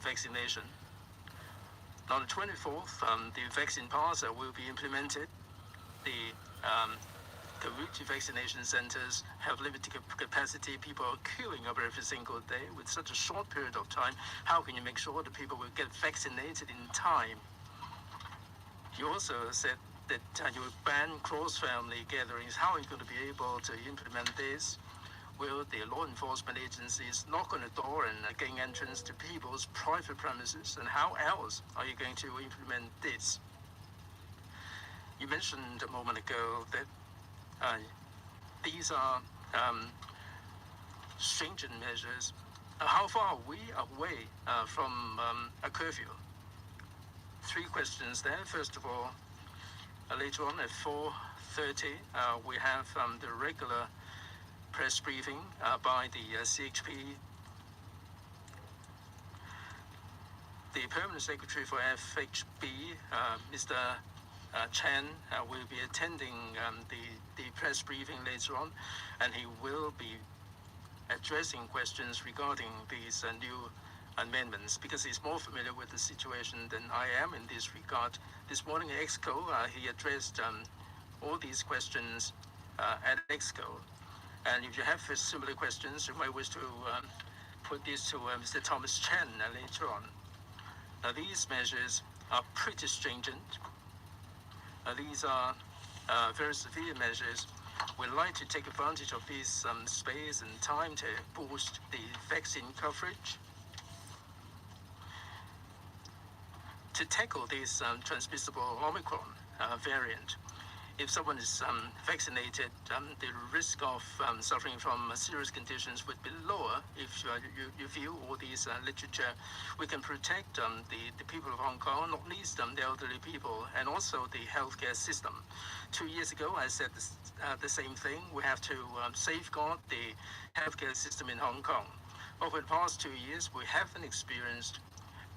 vaccination. On the 24th, the vaccine pass will be implemented. The community vaccination centers have limited capacity. People are queuing up every single day with such a short period of time. How can you make sure that people will get vaccinated in time? You also said that you will ban cross-family gatherings. How are you going to be able to implement this? Will the law enforcement agencies knock on the door and gain entrance to people's private premises? And how else are you going to implement this? You mentioned a moment ago that these are stringent measures. How far are we away from a curfew? 3 questions there. First of all, later on at 4:30, we have the regular press briefing by the CHP. The Permanent Secretary for FHB, Mr. Chen, will be attending the press briefing later on, and he will be addressing questions regarding these new amendments, because he's more familiar with the situation than I am in this regard. This morning at EXCO, he addressed all these questions at EXCO. And if you have similar questions, you might wish to put this to Mr. Thomas Chen later on. Now, these measures are pretty stringent. These are very severe measures. We'd like to take advantage of this space and time to boost the vaccine coverage. To tackle this transmissible Omicron variant, if someone is vaccinated, the risk of suffering from serious conditions would be lower. If you view all these literature, we can protect the people of Hong Kong, not least the elderly people, and also the healthcare system. 2 years ago, I said the same thing. We have to safeguard the healthcare system in Hong Kong. Over the past 2 years, we haven't experienced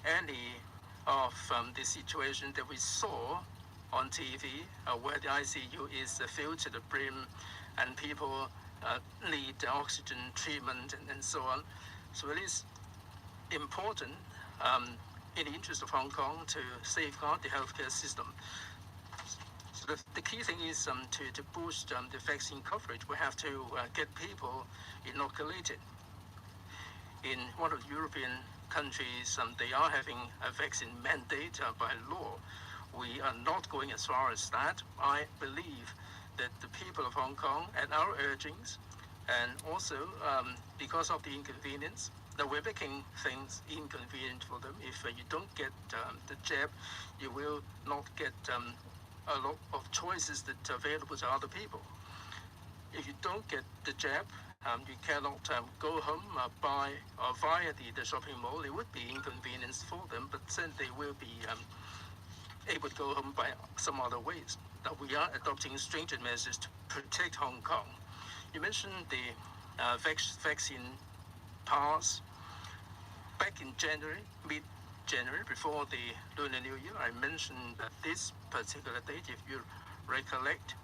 any of the situation that we saw on TV, where the ICU is filled to the brim and people need oxygen treatment and so on. So it is important in the interest of Hong Kong to safeguard the healthcare system. So the key thing is to boost the vaccine coverage. We have to get people inoculated. In one of the European countries, they are having a vaccine mandate by law. We are not going as far as that. I believe that the people of Hong Kong, at our urgings, and also because of the inconvenience, that we're making things inconvenient for them. If you don't get the jab, you will not get a lot of choices that are available to other people. If you don't get the jab, you cannot go home by or via the shopping mall. It would be inconvenience for them, but then they will be able to go home by some other ways. Now, we are adopting stringent measures to protect Hong Kong. You mentioned the vaccine pass. Back in January, mid-January, before the Lunar New Year, I mentioned that this particular date, if you recollect,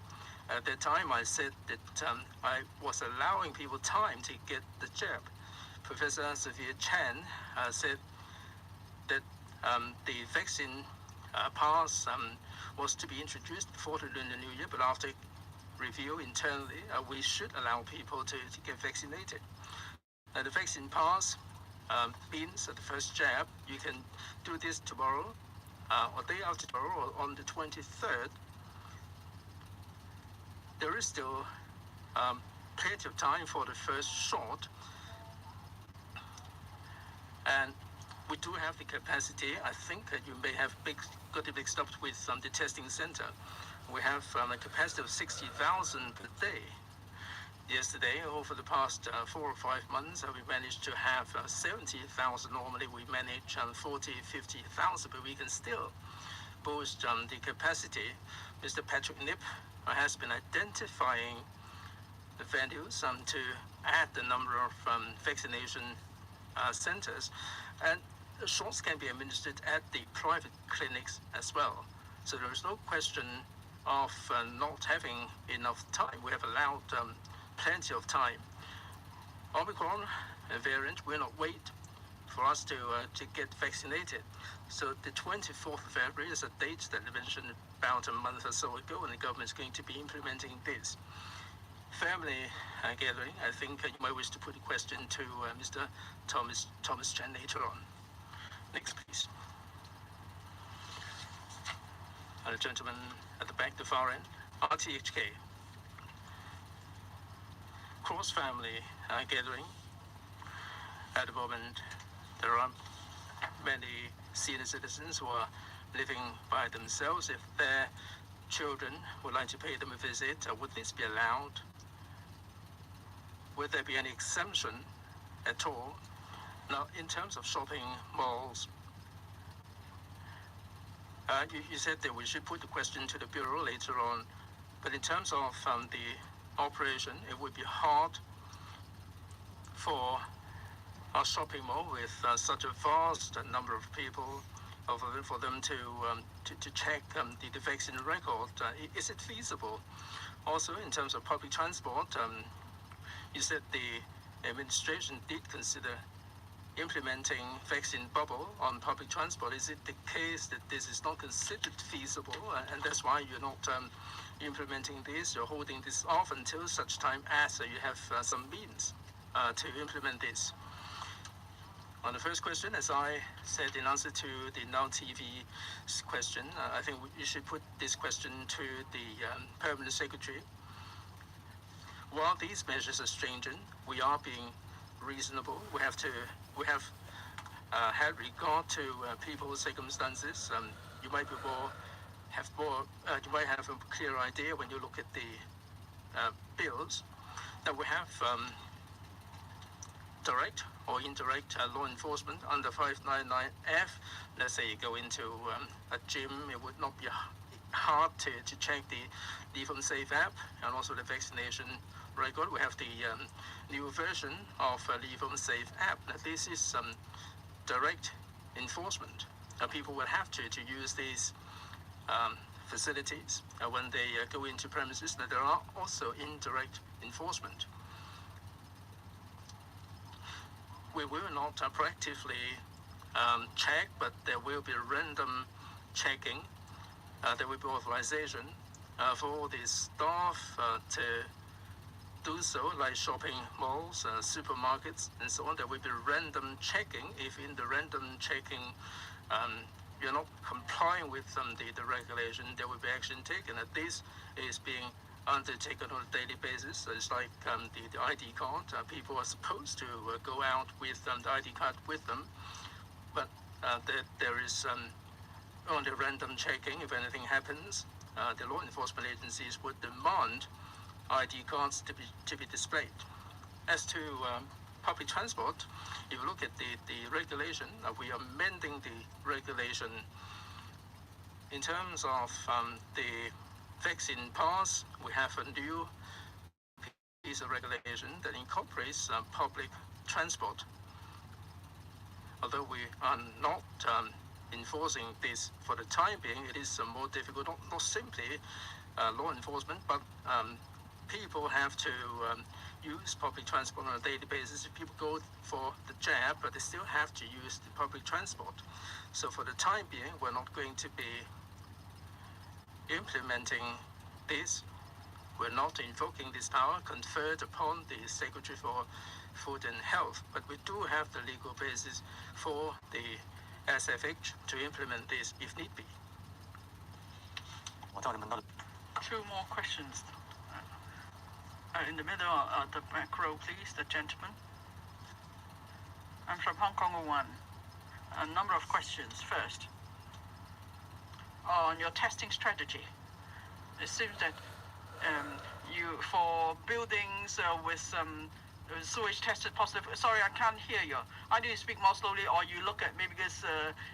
at that time I said that I was allowing people time to get the jab. Professor Sophia Chan said that the vaccine pass was to be introduced before the Lunar New Year, but after review internally, we should allow people to get vaccinated. The vaccine pass means that the first jab, you can do this tomorrow, or day after tomorrow, or on the 23rd. There is still plenty of time for the first shot, and we do have the capacity. I think that you may have got it mixed up with the testing center. We have a capacity of 60,000 per day. Yesterday, over the past 4 or 5 months, we managed to have 70,000. Normally, we manage 40, 50,000, but we can still boost the capacity. Mr. Patrick Nip has been identifying the venues to add the number of vaccination centers, and shots can be administered at the private clinics as well. So there is no question of not having enough time. We have allowed plenty of time. Omicron variant will not wait for us to get vaccinated. So the 24th of February is a date that I mentioned about a month or so ago, and the government is going to be implementing this. Family gathering, I think you might wish to put a question to Mr. Thomas Chen later on. Next, please. The gentleman at the back, the far end, RTHK. Cross-family gathering. At the moment, there are many senior citizens who are living by themselves. If their children would like to pay them a visit, would this be allowed? Would there be any exemption at all? Now, in terms of shopping malls, you said that we should put the question to the Bureau later on, but in terms of the operation, it would be hard for a shopping mall with such a vast number of people, for them to check the vaccine record. Is it feasible? Also, in terms of public transport, you said the administration did consider implementing vaccine bubble on public transport. Is it the case that this is not considered feasible, and that's why you're not implementing this? You're holding this off until such time as you have some means to implement this? On the first question, as I said in answer to the Now TV question, I think you should put this question to the Permanent Secretary. While these measures are stringent, we are being reasonable. We have had regard to people's circumstances. You might have a clear idea when you look at the bills that we have direct or indirect law enforcement under 599F. Let's say you go into a gym, it would not be hard to check the Leave Home Safe app and also the vaccination record. We have the new version of Leave Home Safe app. Now, this is direct enforcement. People will have to use these facilities when they go into premises. Now, there are also indirect enforcement. We will not proactively check, but there will be random checking. There will be authorization for all the staff to do so, like shopping malls, supermarkets, and so on. There will be random checking. If in the random checking you're not complying with the regulation, there will be action taken. And this is being undertaken on a daily basis. It's like the ID card. People are supposed to go out with the ID card with them, but there is only random checking. If anything happens, the law enforcement agencies would demand ID cards to be displayed. As to public transport, if you look at the regulation, we are amending the regulation in terms of the vaccine pass. We have a new piece of regulation that incorporates public transport. Although we are not enforcing this for the time being, it is more difficult, not simply law enforcement, but people have to use public transport on a daily basis. If people go for the jab, but they still have to use the public transport. So for the time being, we're not going to be implementing this. We're not invoking this power conferred upon the Secretary for Food and Health, but we do have the legal basis for the SFH to implement this if need be. Two more questions. In the middle, the back row, please, the gentleman. I'm from Hong Kong 01. A number of questions. First, on your testing strategy, it seems that you, for buildings with sewage tested positive. Sorry, I can't hear you. Either you speak more slowly or you look at me, because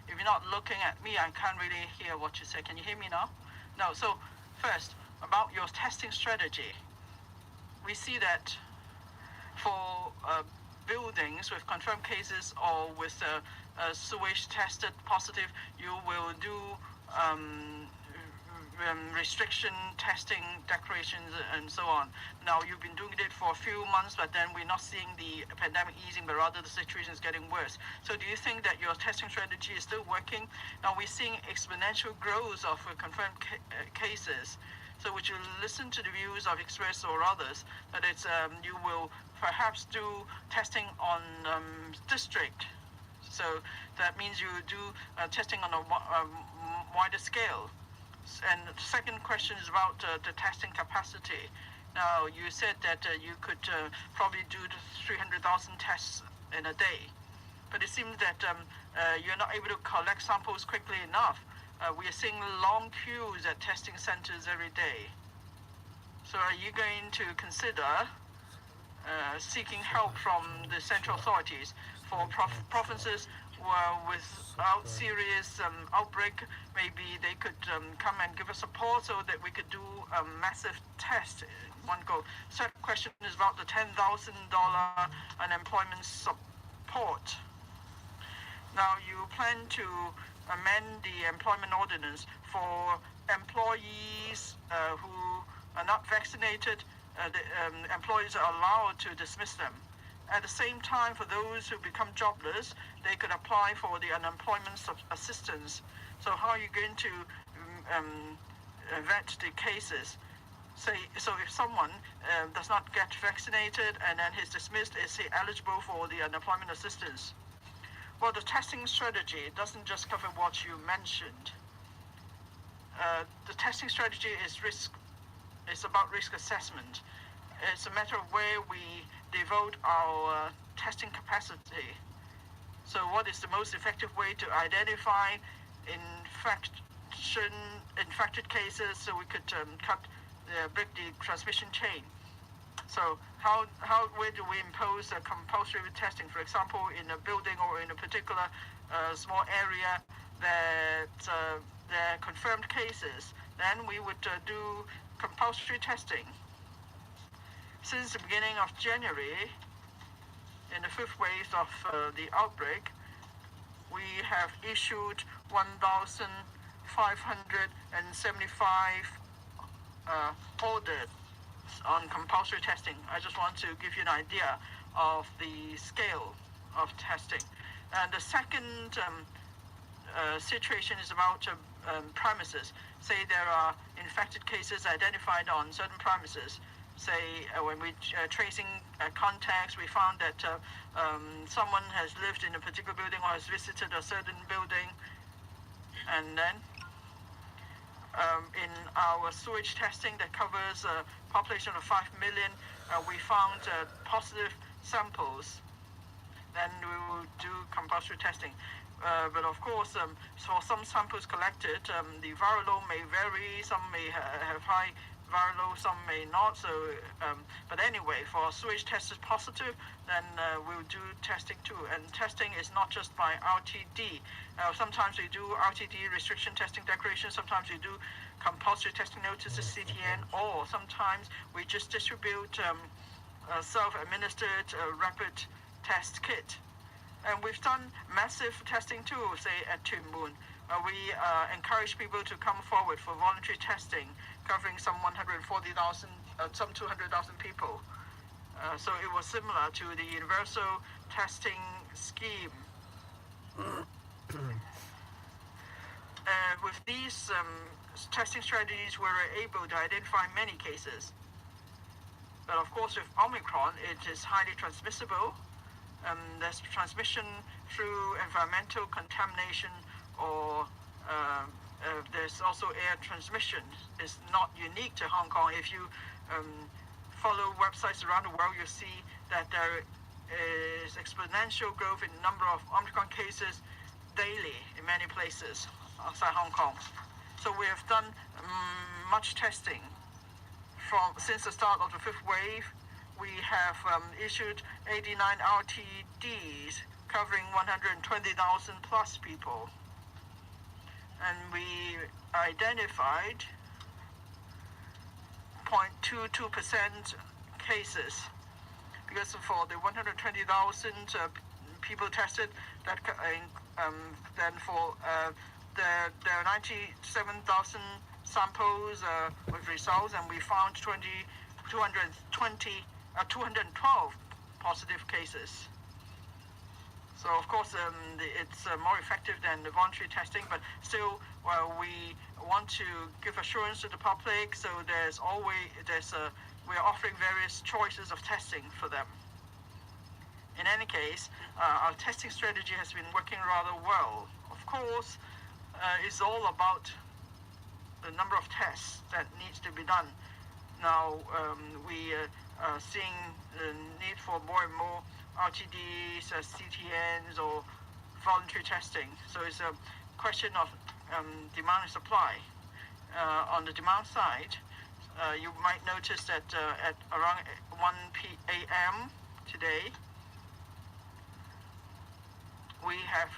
if you're not looking at me, I can't really hear what you say. Can you hear me now? No. So first, about your testing strategy, we see that for buildings with confirmed cases or with sewage tested positive, you will do restriction, testing, declarations, and so on. Now, you've been doing it for a few months, but then we're not seeing the pandemic easing, but rather the situation is getting worse. So do you think that your testing strategy is still working? Now, we're seeing exponential growth of confirmed cases. So would you listen to the views of Express or others that it's you will perhaps do testing on district? So that means you do testing on a wider scale. And the second question is about the testing capacity. Now, you said that you could probably do 300,000 tests in a day, but it seems that you're not able to collect samples quickly enough. We are seeing long queues at testing centers every day. So are you going to consider seeking help from the central authorities for provinces without serious outbreak? Maybe they could come and give us support so that we could do a massive test in one go. Second question is about the $10,000 unemployment support. Now, you plan to amend the employment ordinance for employees who are not vaccinated. The employees are allowed to dismiss them. At the same time, for those who become jobless, they could apply for the unemployment assistance. So how are you going to vet the cases? So if someone does not get vaccinated and then he's dismissed, is he eligible for the unemployment assistance? Well, the testing strategy doesn't just cover what you mentioned. The testing strategy is about risk assessment. It's a matter of where we devote our testing capacity. So what is the most effective way to identify infected cases so we could break the transmission chain? So where do we impose compulsory testing? For example, in a building or in a particular small area that there are confirmed cases, then we would do compulsory testing. Since the beginning of January, in the fifth wave of the outbreak, we have issued 1,575 orders on compulsory testing. I just want to give you an idea of the scale of testing. And the second situation is about premises. Say there are infected cases identified on certain premises. Say when we tracing contacts, we found that someone has lived in a particular building or has visited a certain building, and then in our sewage testing that covers a population of 5 million, we found positive samples. Then we will do compulsory testing. But of course, for some samples collected, the viral load may vary. Some may have high viral load, some may not. So, but anyway, for sewage test is positive, then we'll do testing too. And testing is not just by RTD. Sometimes we do RTD restriction testing declaration. Sometimes we do compulsory testing notices, CTN, or sometimes we just distribute self-administered rapid test kit. And we've done massive testing too, say at Tuen Mun. We encourage people to come forward for voluntary testing, covering some 140,000, some 200,000 people. So it was similar to the universal testing scheme. With these testing strategies, we were able to identify many cases. But of course, with Omicron, it is highly transmissible. There's transmission through environmental contamination, or there's also air transmission. It's not unique to Hong Kong. If you follow websites around the world, you'll see that there is exponential growth in the number of Omicron cases daily in many places outside Hong Kong. So we have done much testing since the start of the fifth wave. We have issued 89 RTDs covering 120,000 plus people. And we identified 0.22% cases, because for the 120,000 people tested, then for there are 97,000 samples with results, and we found 212 positive cases. So of course, it's more effective than the voluntary testing, but still, we want to give assurance to the public. So we're offering various choices of testing for them. In any case, our testing strategy has been working rather well. Of course, it's all about the number of tests that needs to be done. Now we are seeing the need for more and more RTDs, CTNs, or voluntary testing. So it's a question of demand and supply. On the demand side, you might notice that at around 1 p.m. today, we have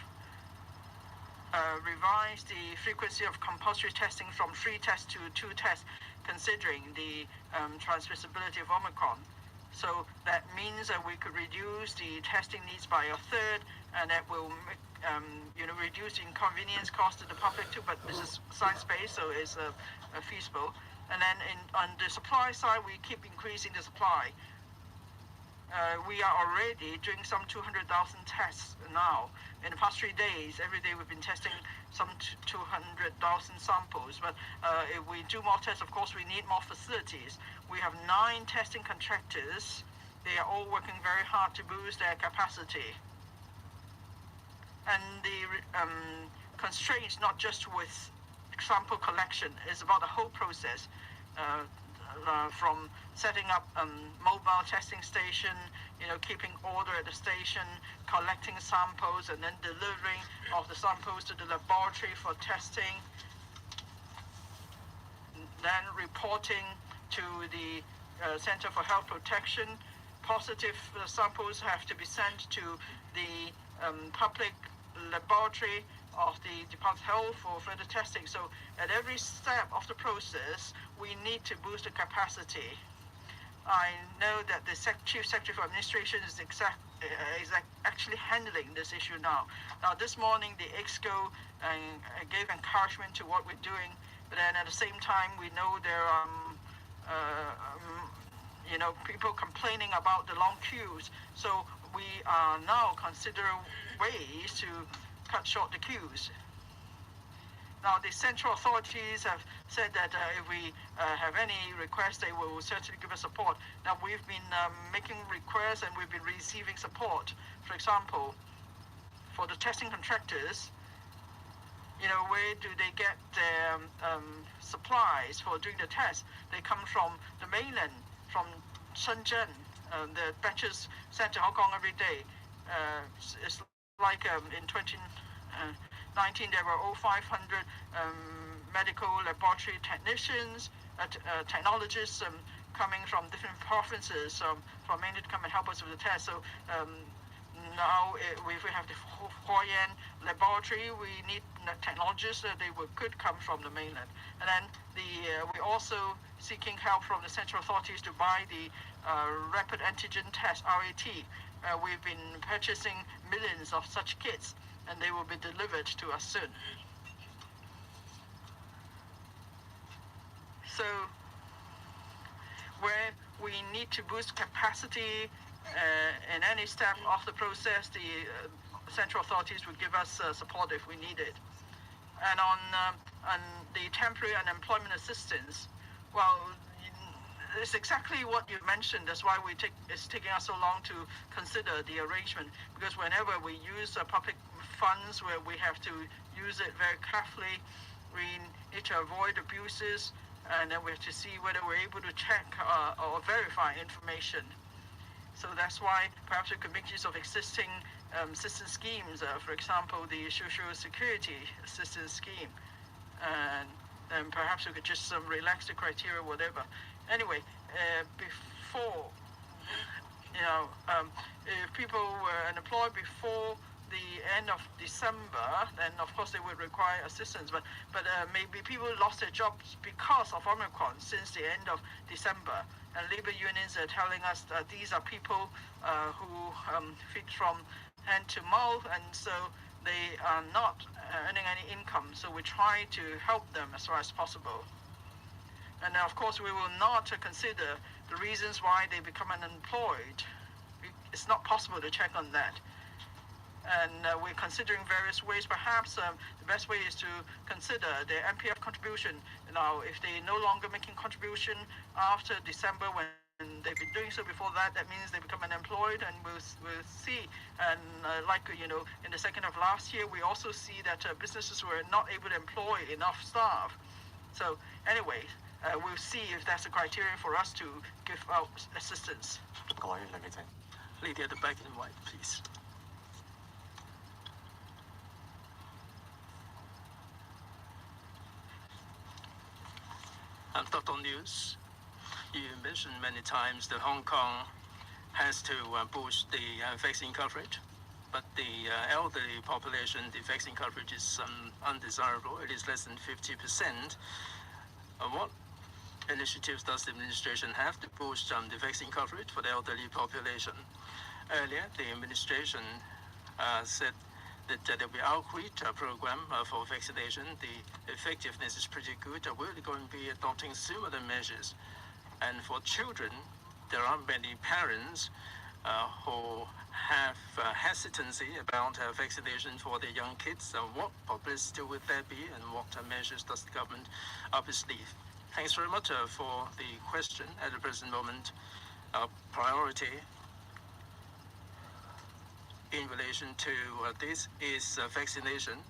revised the frequency of compulsory testing from 3 tests to 2 tests, considering the transmissibility of Omicron. So that means that we could reduce the testing needs by a third, and that will reduce the inconvenience cost to the public too. But this is science-based, so it's feasible. And then on the supply side, we keep increasing the supply. We are already doing some 200,000 tests now. In the past 3 days, every day we've been testing some 200,000 samples. But if we do more tests, of course, we need more facilities. We have 9 testing contractors. They are all working very hard to boost their capacity. And the constraints, not just with sample collection, is about the whole process. From setting up mobile testing station, keeping order at the station, collecting samples, and then delivering of the samples to the laboratory for testing, then reporting to the Center for Health Protection. Positive samples have to be sent to the public laboratory of the Department of Health for further testing. So at every step of the process, we need to boost the capacity. I know that the Chief Secretary for Administration is actually handling this issue now. Now, this morning, the EXCO gave encouragement to what we're doing, but then at the same time, we know there are people complaining about the long queues. So we are now considering ways to cut short the queues. Now, the central authorities have said that if we have any requests, they will certainly give us support. Now, we've been making requests and we've been receiving support. For example, for the testing contractors, where do they get their supplies for doing the tests? They come from the mainland, from Shenzhen. The batches sent to Hong Kong every day. It's like in 2019, there were 500 medical laboratory technicians, technologists coming from different provinces from mainland to come and help us with the test. So now if we have the Huayan laboratory, we need technologists. They could come from the mainland. And then we're also seeking help from the central authorities to buy the rapid antigen test, RAT. We've been purchasing millions of such kits, and they will be delivered to us soon. So where we need to boost capacity in any step of the process, the central authorities will give us support if we need it. And on the temporary unemployment assistance, well, it's exactly what you mentioned. That's why it's taking us so long to consider the arrangement, because whenever we use public funds, where we have to use it very carefully, we need to avoid abuses, and then we have to see whether we're able to check or verify information. So that's why perhaps we could make use of existing assistance schemes, for example, the Social Security Assistance Scheme, and perhaps we could just relax the criteria, whatever. Anyway, before, if people were unemployed before the end of December, then of course they would require assistance. But maybe people lost their jobs because of Omicron since the end of December. And labor unions are telling us that these are people who feed from hand to mouth, and so they are not earning any income. So we try to help them as far as possible. And of course, we will not consider the reasons why they become unemployed. It's not possible to check on that. And we're considering various ways. Perhaps the best way is to consider the MPF contribution. Now, if they're no longer making contribution after December, when they've been doing so before that, that means they become unemployed, and we'll see. And in the second of last year, we also see that businesses were not able to employ enough staff. So anyway, we'll see if that's a criterion for us to give out assistance. Lady at the back in white, please. Dr. News, you mentioned many times that Hong Kong has to boost the vaccine coverage, but the elderly population, the vaccine coverage is undesirable. It is less than 50%. What initiatives does the administration have to boost the vaccine coverage for the elderly population? Earlier, the administration said that there will be outreach program for vaccination. The effectiveness is pretty good. We're going to be adopting similar measures. And for children, there are many parents who have hesitancy about vaccination for their young kids. What publicity would there be, and what measures does the government up its sleeve? Thanks very much for the question. At the present moment, our priority in relation to this is vaccination.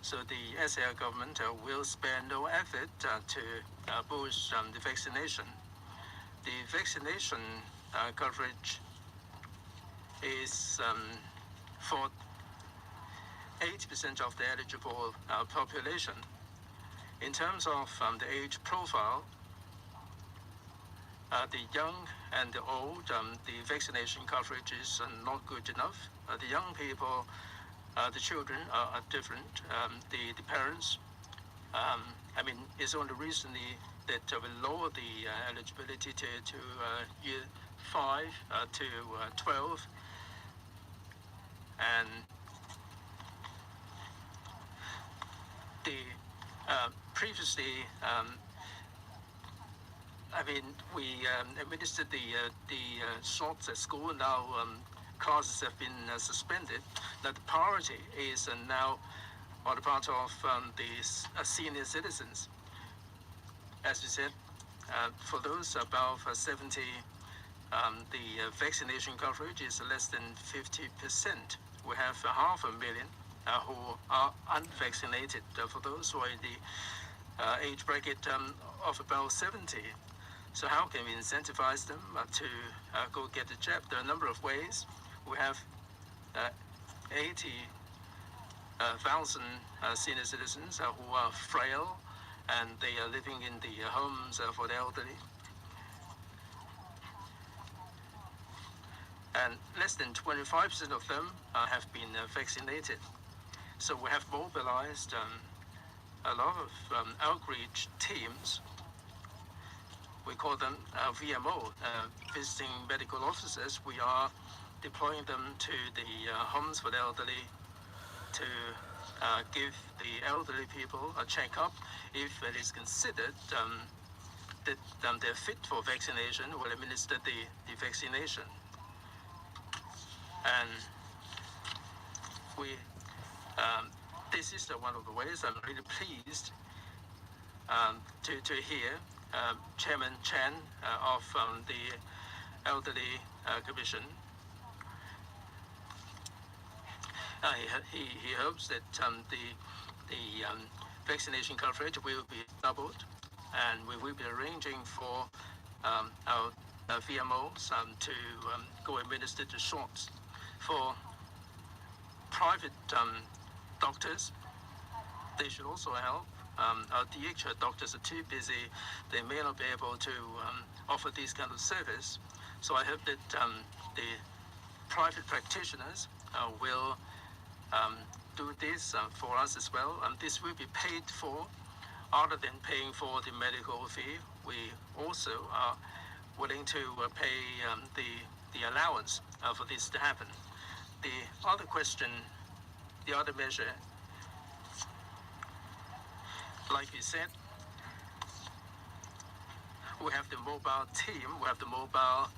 So the SAR government will spare no effort to boost the vaccination. The vaccination coverage is for 80% of the eligible population. In terms of the age profile, the young and the old, the vaccination coverage is not good enough. The young people, the children are different. The parents, it's only recently that we lowered the eligibility to year 5 to 12. And the previously, we administered the shots at school. Now classes have been suspended. Now the priority is now on the part of the senior citizens. As we said, for those above 70, the vaccination coverage is less than 50%. We have 500,000 who are unvaccinated. For those who are in the age bracket of about 70. So how can we incentivize them to go get the jab? There are a number of ways. We have 80,000 senior citizens who are frail, and they are living in the homes for the elderly. And less than 25% of them have been vaccinated. So we have mobilized a lot of outreach teams. We call them VMO, visiting medical officers. We are deploying them to the homes for the elderly to give the elderly people a checkup. If it is considered that they're fit for vaccination, we'll administer the vaccination. And we, this is one of the ways I'm really pleased to hear Chairman Chen of the Elderly Commission. He hopes that the vaccination coverage will be doubled, and we will be arranging for our VMOs to go administer the shots. For private doctors, they should also help. Our DH doctors are too busy. They may not be able to offer this kind of service. So I hope that the private practitioners will do this for us as well. This will be paid for. Other than paying for the medical fee, we also are willing to pay the allowance for this to happen. The other question, the other measure, like we said, we have the mobile team, we have the mobile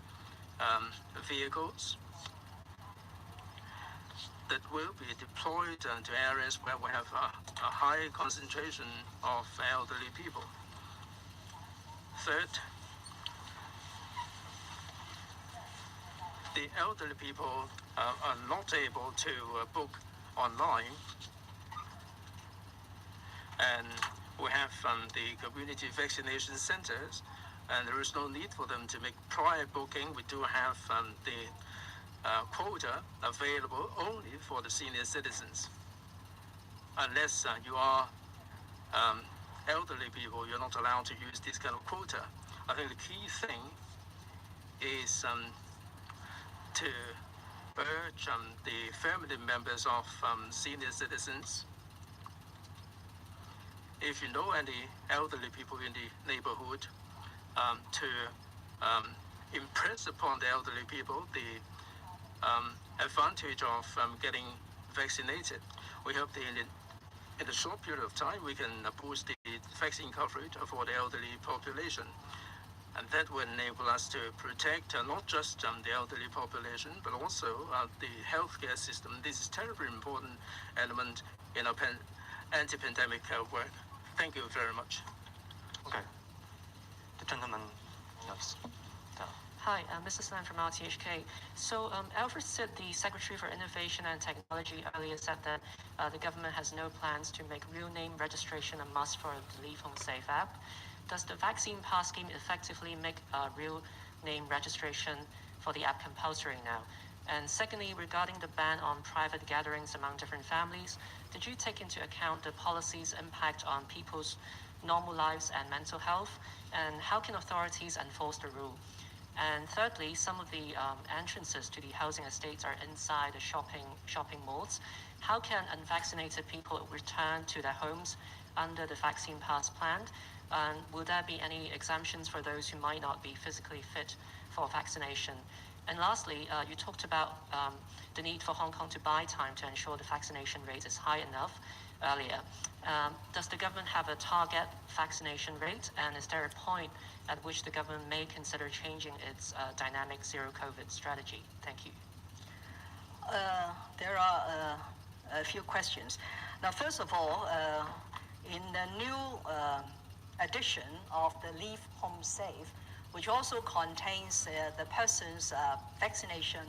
vehicles that will be deployed to areas where we have a high concentration of elderly people. Third, the elderly people are not able to book online, and we have the community vaccination centers, and there is no need for them to make prior booking. We do have the quota available only for the senior citizens. Unless you are elderly people, you're not allowed to use this kind of quota. I think the key thing is to urge the family members of senior citizens. If you know any elderly people in the neighborhood, to impress upon the elderly people the advantage of getting vaccinated. We hope that in a short period of time we can boost the vaccine coverage for the elderly population. And that will enable us to protect not just the elderly population, but also the healthcare system. This is a terribly important element in our anti-pandemic work. Thank you very much. Okay. The gentleman, yes. Hi, Mrs. Lam from RTHK. So Alfred said, the Secretary for Innovation and Technology earlier said that the government has no plans to make real name registration a must for the Leave Home Safe app. Does the vaccine pass scheme effectively make real name registration for the app compulsory now? And secondly, regarding the ban on private gatherings among different families, did you take into account the policy's impact on people's normal lives and mental health? And how can authorities enforce the rule? And thirdly, some of the entrances to the housing estates are inside the shopping malls. How can unvaccinated people return to their homes under the vaccine pass plan? And will there be any exemptions for those who might not be physically fit for vaccination? And lastly, you talked about the need for Hong Kong to buy time to ensure the vaccination rate is high enough earlier. Does the government have a target vaccination rate? And is there a point at which the government may consider changing its dynamic zero COVID strategy? Thank you. There are a few questions. Now, first of all, in the new edition of the Leave Home Safe, which also contains the person's vaccination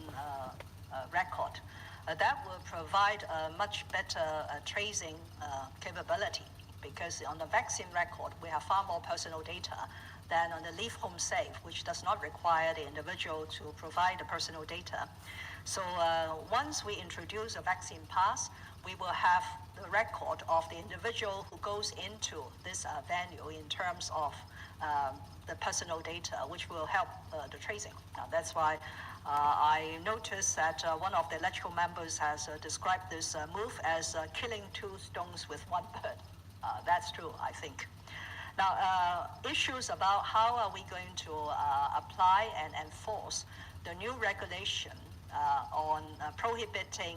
record, that will provide a much better tracing capability, because on the vaccine record, we have far more personal data than on the Leave Home Safe, which does not require the individual to provide the personal data. So once we introduce a vaccine pass, we will have the record of the individual who goes into this venue in terms of the personal data, which will help the tracing. Now, that's why I noticed that one of the electoral members has described this move as killing two stones with one bird. That's true, I think. Now, issues about how are we going to apply and enforce the new regulation on prohibiting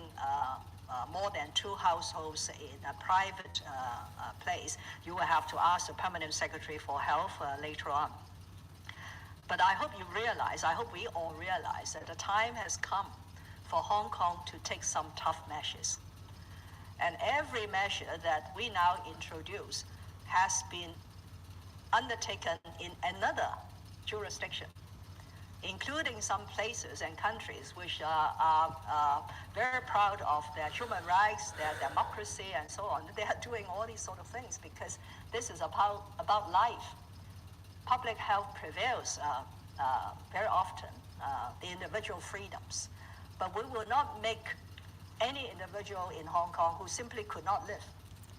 more than two households in a private place, you will have to ask the Permanent Secretary for Health later on. But I hope you realize, I hope we all realize that the time has come for Hong Kong to take some tough measures. And every measure that we now introduce has been undertaken in another jurisdiction, including some places and countries which are very proud of their human rights, their democracy, and so on. They are doing all these sort of things because this is about life. Public health prevails very often, the individual freedoms. But we will not make any individual in Hong Kong who simply could not live.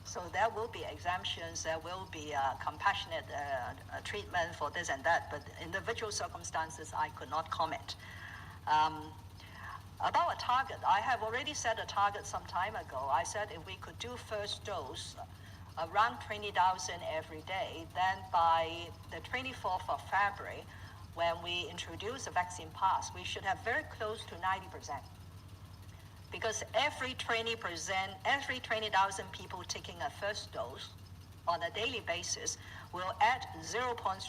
So there will be exemptions, there will be compassionate treatment for this and that, but individual circumstances I could not comment. About a target, I have already set a target some time ago. I said if we could do first dose around 20,000 every day, then by the 24th of February, when we introduce the vaccine pass, we should have very close to 90%. Because every 20%, every 20,000 people taking a first dose on a daily basis will add 0.3%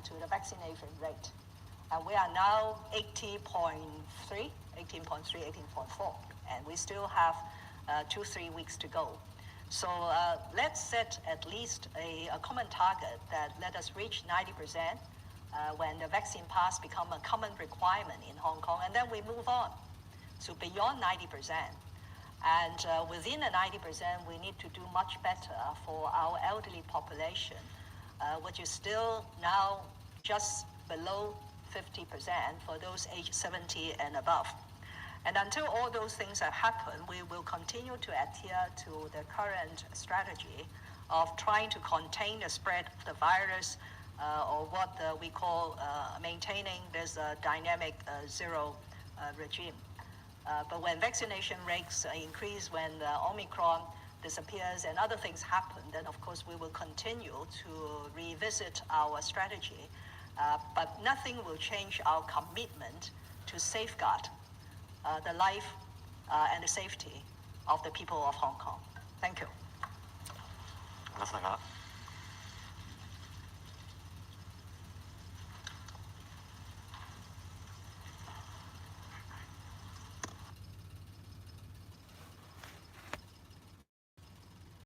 to the vaccination rate. And we are now 18.3, 18.4, and we still have 2-3 weeks to go. So let's set at least a common target that let us reach 90% when the vaccine pass become a common requirement in Hong Kong, and then we move on to beyond 90%. And within the 90%, we need to do much better for our elderly population, which is still now just below 50% for those aged 70 and above. And until all those things have happened, we will continue to adhere to the current strategy of trying to contain the spread of the virus, or what we call maintaining this dynamic zero regime. But when vaccination rates increase, when Omicron disappears and other things happen, then of course we will continue to revisit our strategy. But nothing will change our commitment to safeguard the life and the safety of the people of Hong Kong. Thank you. 唔該晒大家。